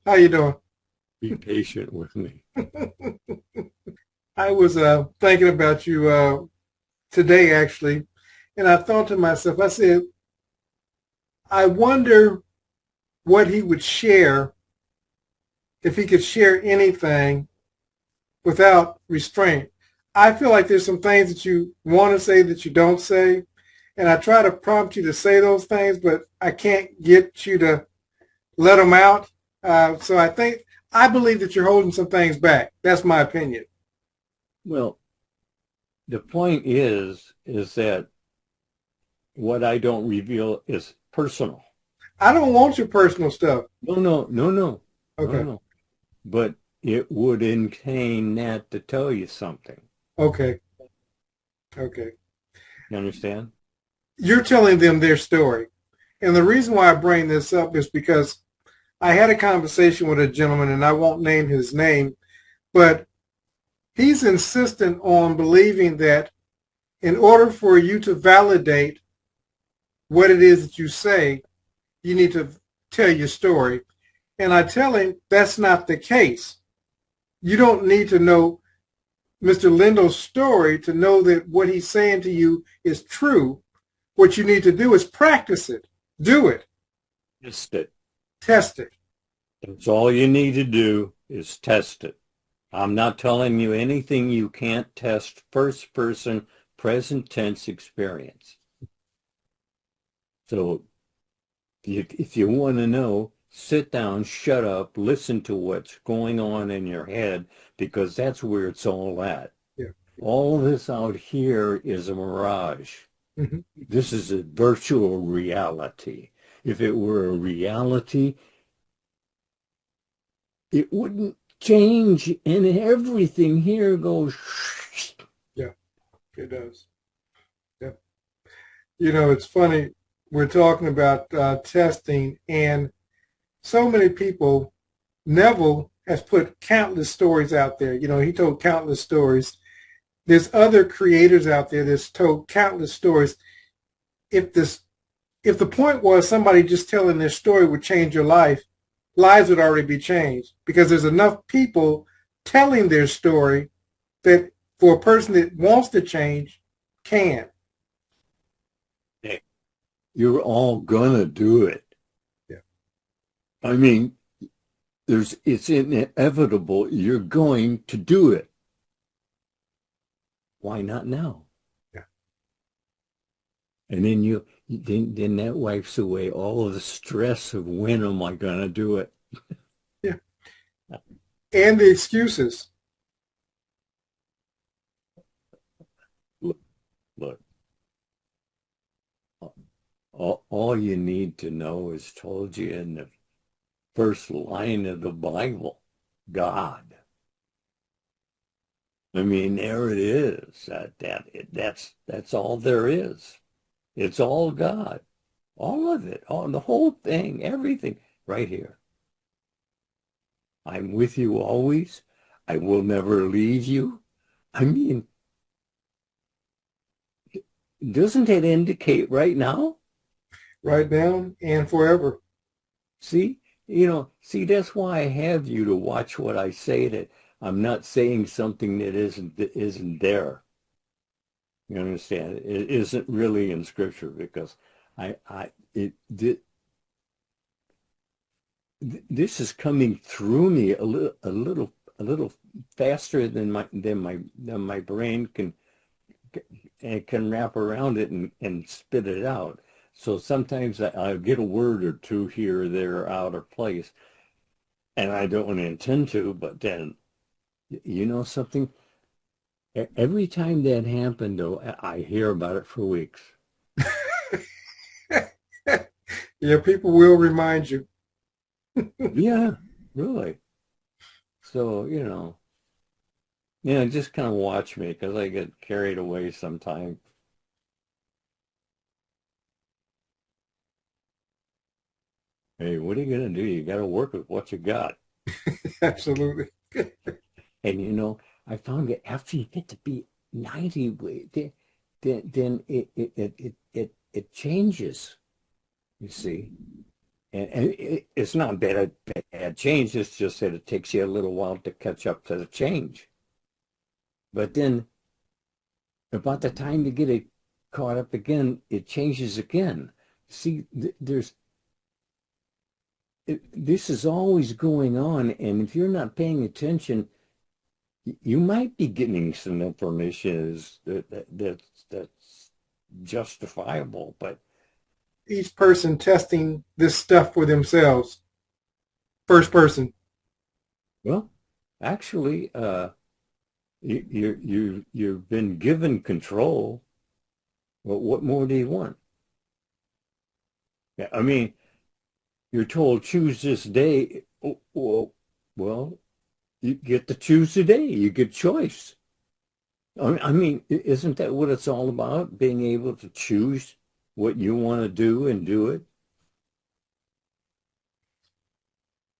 How you doing? Be patient with me. I was thinking about you today, actually, and I thought to myself, I said, I wonder what he would share if he could share anything without restraint. I feel like there's some things that you want to say that you don't say, and I try to prompt you to say those things, but I can't get you to let them out. So I believe that you're holding some things back. That's my opinion. Well, the point is that what I don't reveal is personal. I don't want your personal stuff. No, no, no, no, no, Okay. no. But it would contain that to tell you something. Okay. Okay. You understand? You're telling them their story. And the reason why I bring this up is because I had a conversation with a gentleman, and I won't name his name, but he's insistent on believing that in order for you to validate what it is that you say, you need to tell your story. And I tell him that's not the case. You don't need to know Mr. Lindell's story to know that what he's saying to you is true. What you need to do is practice it, do it, Test it. test it. That's all you need to do is test it. I'm not telling you anything you can't test first person, present tense experience. So if you want to know, sit down, shut up, listen to what's going on in your head, because that's where it's all at. Yeah. All this out here is a mirage. Mm-hmm. This is a virtual reality. If it were a reality, it wouldn't change, and everything here goes. Yeah, it does. Yeah. It's funny. We're talking about testing, and so many people, Neville has put countless stories out there. He told countless stories. There's other creators out there that's told countless stories. If this, if the point was somebody just telling their story would change your life, lives would already be changed because there's enough people telling their story that for a person that wants to change can. You're all gonna do it. Yeah. I mean, it's inevitable. You're going to do it. Why not now? Yeah. And then that wipes away all of the stress of when am I gonna do it? Yeah. And the excuses. Look, look. All you need to know is told you in the first line of the Bible, God. I mean, there it is. That's all there is. It's all God. All of it, all the whole thing, everything right here. I'm with you always. I will never leave you. I mean, doesn't it indicate right now? Right now and forever. See, see, that's why I have you to watch what I say. That I'm not saying something that isn't there. You understand? It isn't really in Scripture because this is coming through me a little faster than my brain can wrap around it and spit it out. So sometimes I'll get a word or two here or there out of place, and I don't intend to, but then, you know something? Every time that happened, though, I hear about it for weeks. Yeah, people will remind you. Yeah, really. So, just kind of watch me because I get carried away sometimes. Hey, what are you going to do? You got to work with what you got. Absolutely. And I found that after you get to be 90, then it changes, you see. And it's not bad bad change. It's just that it takes you a little while to catch up to the change. But then about the time you get it caught up again, it changes again. See, this is always going on, and if you're not paying attention, you might be getting some information that's justifiable, but Each person testing this stuff for themselves, first person. well, actually, you've been given control. Well, what more do you want? Yeah, I mean, you're told choose this day. Well, you get to choose the day. You get choice. I mean, isn't that what it's all about? Being able to choose what you want to do and do it?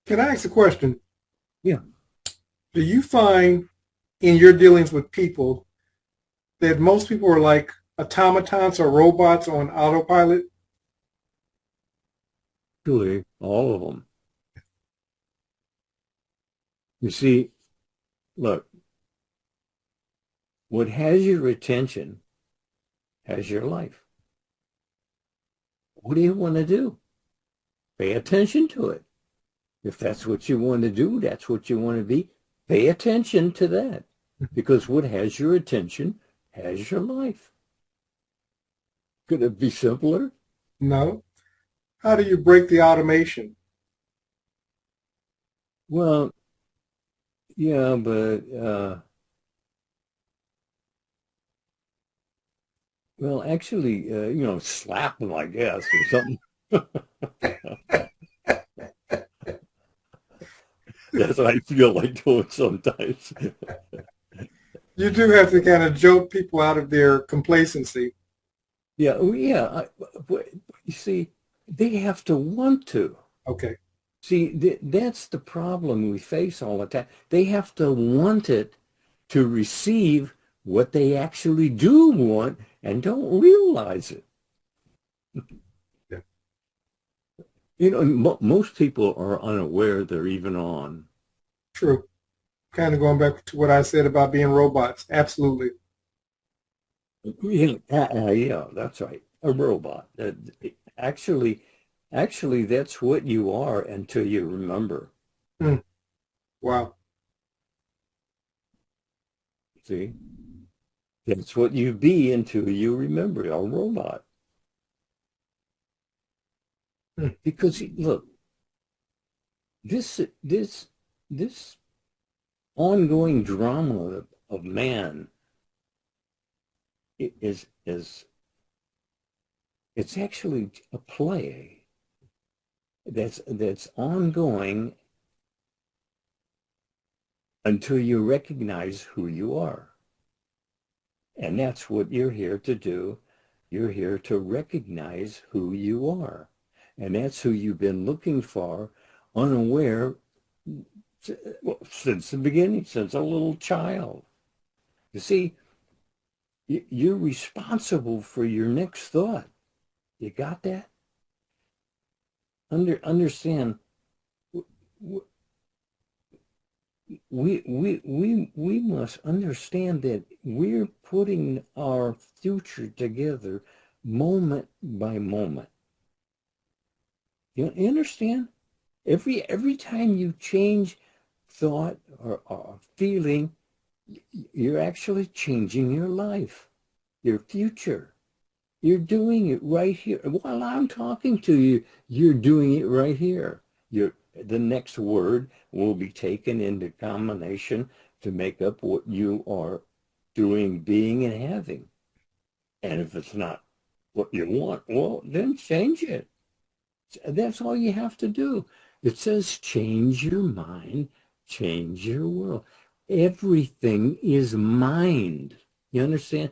Can I ask a question? Yeah. Do you find in your dealings with people that most people are like automatons or robots on autopilot? Actually, all of them. You see, look, what has your attention has your life. What do you want to do? Pay attention to it. If that's what you want to do, that's what you want to be. Pay attention to that. Because what has your attention has your life. Could it be simpler? No. How do you break the automation? Well, yeah, but well, actually, slap them, I guess, or something. That's what I feel like doing sometimes. You do have to kind of jolt people out of their complacency. Yeah, yeah. But you see, they have to want to. Okay. See, that's the problem we face all the time. They have to want it to receive what they actually do want and don't realize it. Yeah. Most people are unaware they're even on. True. Kind of going back to what I said about being robots. Absolutely. Yeah, that's right. A robot. Actually, actually, that's what you are until you remember. Hmm. Wow. See, that's what you be until you remember a robot. Hmm. Because look, this ongoing drama of man is it's actually a play that's ongoing until you recognize who you are. And that's what you're here to do. You're here to recognize who you are. And that's who you've been looking for, unaware, since the beginning, since a little child. You see, you're responsible for your next thought. You got that? Understand, we must understand that we're putting our future together moment by moment. You understand? Every time you change thought or feeling, you're actually changing your life, your future. You're doing it right here. While I'm talking to you, you're doing it right here. The next word will be taken into combination to make up what you are doing, being, and having. And if it's not what you want, well, then change it. That's all you have to do. It says change your mind, change your world. Everything is mind. You understand?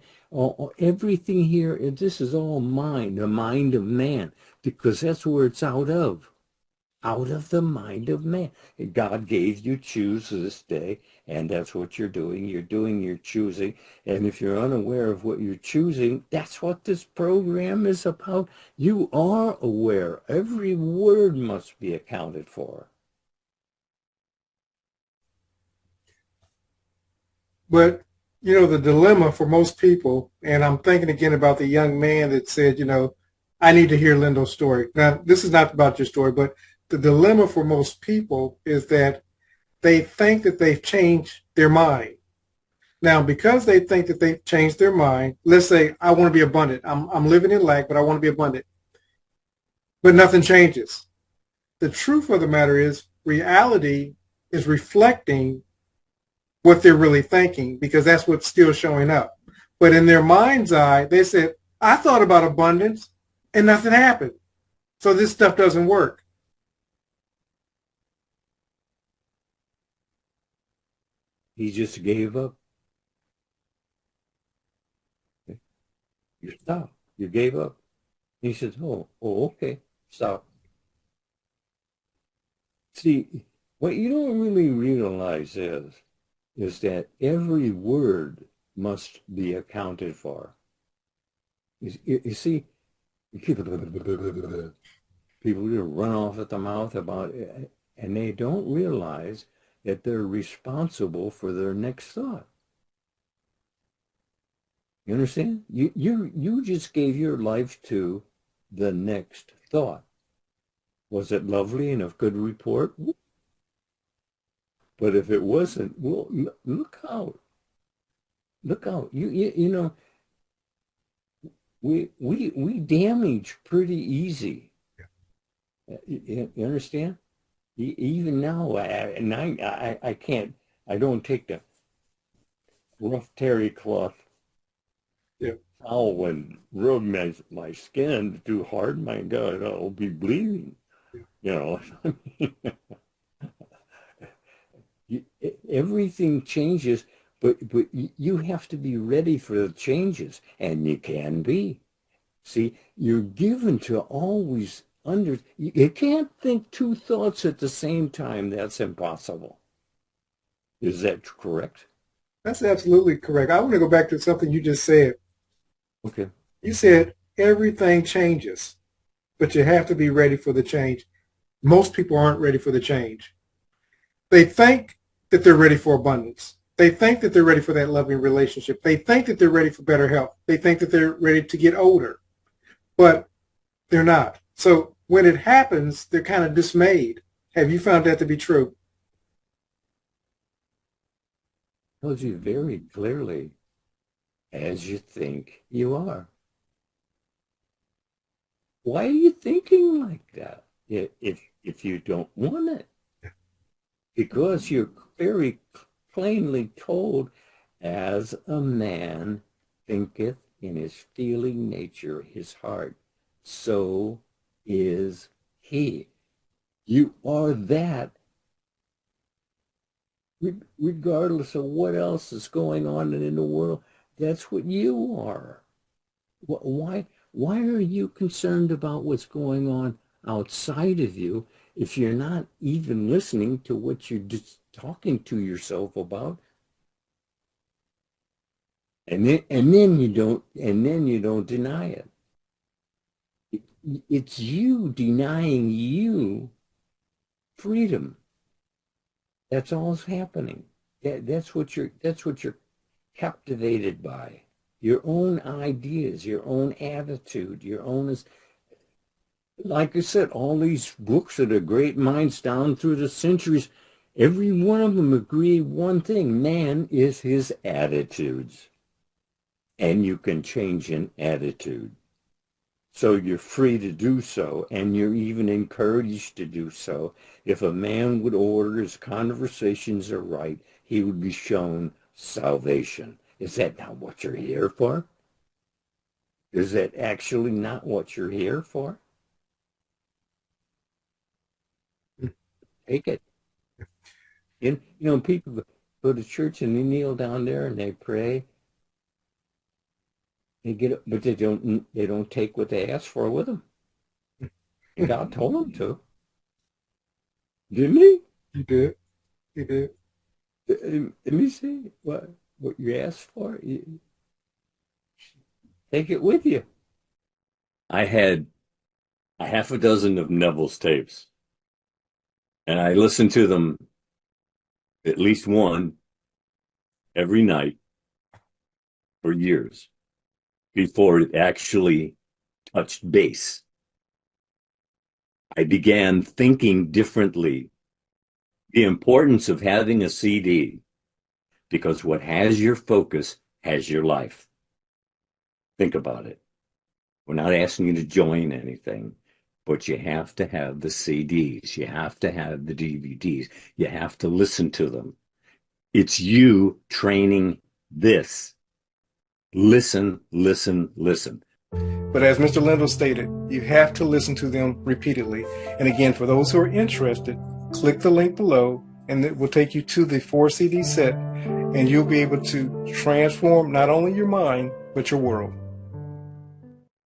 Everything here, this is all mind, the mind of man, because that's where it's out of the mind of man. God gave you choose this day, and that's what you're doing. You're doing your choosing. And if you're unaware of what you're choosing, that's what this program is about. You are aware. Every word must be accounted for. But, the dilemma for most people, and I'm thinking again about the young man that said, I need to hear Lindell's story. Now, this is not about your story, but the dilemma for most people is that they think that they've changed their mind. Now, because they think that they've changed their mind, let's say I want to be abundant. I'm living in lack, but I want to be abundant. But nothing changes. The truth of the matter is reality is reflecting what they're really thinking because that's what's still showing up. But in their mind's eye, they said, I thought about abundance and nothing happened. So this stuff doesn't work. He just gave up. You stopped. You gave up. He says, okay, stop. See, what you don't really realize is that every word must be accounted for. You see, people run off at the mouth about it, and they don't realize that they're responsible for their next thought. You understand? You just gave your life to the next thought. Was it lovely and of good report? But if it wasn't, well, look out. Look out. You know, we damage pretty easy. You understand? Even now, I can't, I don't take the rough terry cloth towel and rub my skin too hard. My God, I'll be bleeding. You know, everything changes, but you have to be ready for the changes, and you can be. See, you're given to always you can't think two thoughts at the same time. That's impossible. Is that correct? That's absolutely correct. I want to go back to something you just said. Okay. You said everything changes, but you have to be ready for the change. Most people aren't ready for the change. They think that they're ready for abundance. They think that they're ready for that loving relationship. They think that they're ready for better health. They think that they're ready to get older, but they're not. So when it happens, they're kind of dismayed. Have you found that to be true? Tells you very clearly, as you think you are. Why are you thinking like that if you don't want it? Because you're very plainly told, as a man thinketh in his feeling nature, his heart, so is he. You are that regardless of what else is going on in the world. That's what you are. Why are you concerned about what's going on outside of you if you're not even listening to what you're just talking to yourself about? And then you don't deny it. It's you denying you freedom. That's all's happening. That's what you're captivated by. Your own ideas, your own attitude, your own, like I said, all these books of the great minds down through the centuries, every one of them agree one thing: man is his attitudes. And you can change an attitude. So you're free to do so, and you're even encouraged to do so. If a man would order his conversations aright, he would be shown salvation. Is that not what you're here for? Is that actually not what you're here for? Take it. And, people go to church and they kneel down there and they pray. They get it, but they don't take what they ask for with them. And God told them to. Didn't he? He did. He did. Let me see what you asked for. Take it with you. I had a half a dozen of Neville's tapes, and I listened to them at least one every night for years before it actually touched base. I began thinking differently. The importance of having a CD, because what has your focus has your life. Think about it. We're not asking you to join anything, but you have to have the CDs. You have to have the DVDs. You have to listen to them. It's you training this. Listen, listen, listen. But as Mr. Lindell stated, you have to listen to them repeatedly. And again, for those who are interested, click the link below and it will take you to the 4 CD set, and you'll be able to transform not only your mind, but your world.